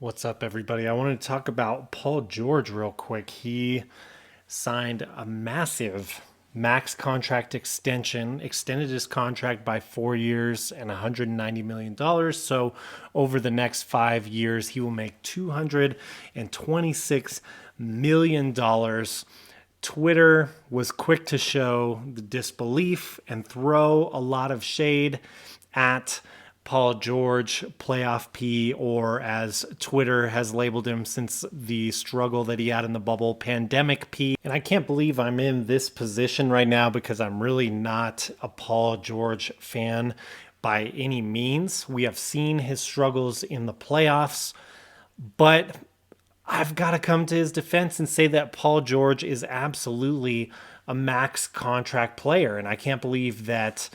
What's up, everybody? I wanted to talk about Paul George real quick. He signed a massive max contract extension, extended his contract by 4 years and $190 million. So, over the next 5 years, he will make $226 million. Twitter was quick to show the disbelief and throw a lot of shade at Paul George, Playoff P, or as Twitter has labeled him since the struggle that he had in the bubble, Pandemic P. And I can't believe I'm in this position right now because I'm really not a Paul George fan by any means. We have seen his struggles in the playoffs, but I've got to come to his defense and say that Paul George is absolutely a max contract player. And I can't believe that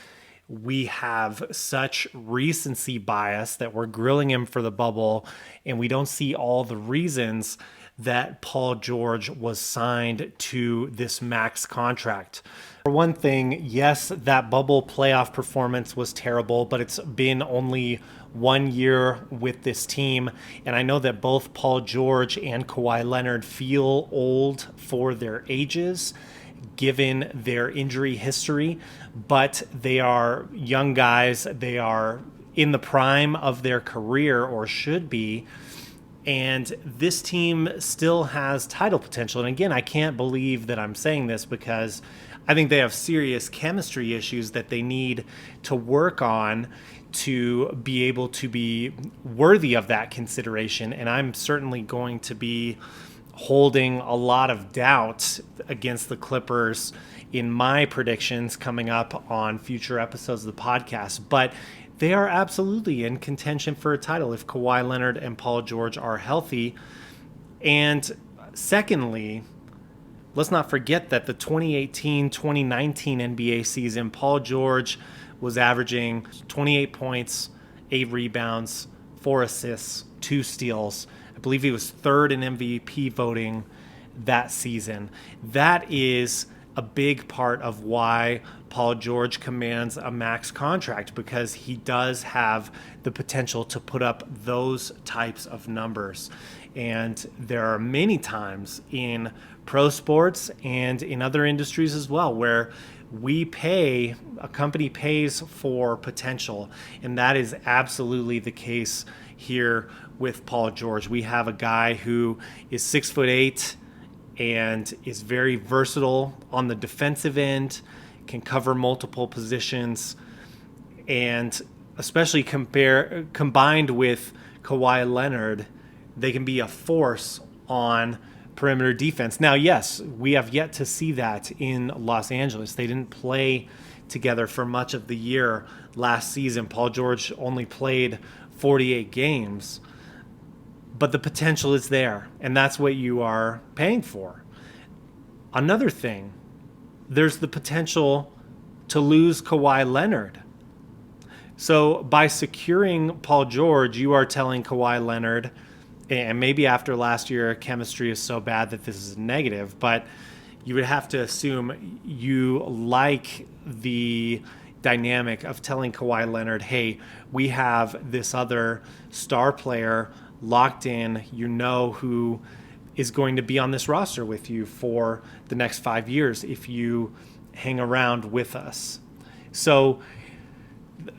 we have such recency bias that we're grilling him for the bubble and we don't see all the reasons that Paul George was signed to this max contract. For one thing, yes, that bubble playoff performance was terrible, but it's been only 1 year with this team. And I know that both Paul George and Kawhi Leonard feel old for their ages, given their injury history, but they are young guys. They are in the prime of their career, or should be. And this team still has title potential. And again, I can't believe that I'm saying this because I think they have serious chemistry issues that they need to work on to be able to be worthy of that consideration. And I'm certainly going to be holding a lot of doubt against the Clippers in my predictions coming up on future episodes of the podcast. But they are absolutely in contention for a title if Kawhi Leonard and Paul George are healthy. And secondly, let's not forget that the 2018-2019 NBA season, Paul George was averaging 28 points, 8 rebounds, 4 assists, 2 steals. I believe he was third in MVP voting that season. That is a big part of why Paul George commands a max contract, because he does have the potential to put up those types of numbers. And there are many times in pro sports and in other industries as well where a company pays for potential. And that is absolutely the case here with Paul George. We have a guy who is 6'8" and is very versatile on the defensive end, can cover multiple positions, and especially combined with Kawhi Leonard, they can be a force on perimeter defense. Now, yes, we have yet to see that in Los Angeles. They didn't play together for much of the year last season. Paul George only played 48 games. But the potential is there, and that's what you are paying for. Another thing, there's the potential to lose Kawhi Leonard. So by securing Paul George, you are telling Kawhi Leonard, and maybe after last year, chemistry is so bad that this is negative, but you would have to assume you like the dynamic of telling Kawhi Leonard, hey, we have this other star player locked in, who is going to be on this roster with you for the next 5 years if you hang around with us. So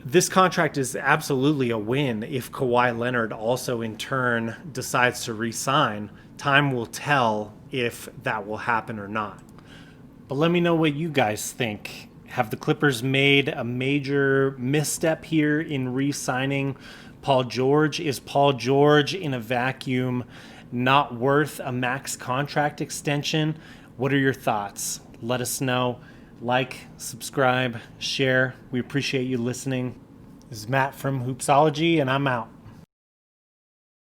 this contract is absolutely a win if Kawhi Leonard also in turn decides to re-sign. Time will tell if that will happen or not. But let me know what you guys think. Have the Clippers made a major misstep here in re-signing Paul George? Is Paul George in a vacuum not worth a max contract extension? What are your thoughts? Let us know. Like, subscribe, share. We appreciate you listening. This is Matt from Hoopsology, and I'm out.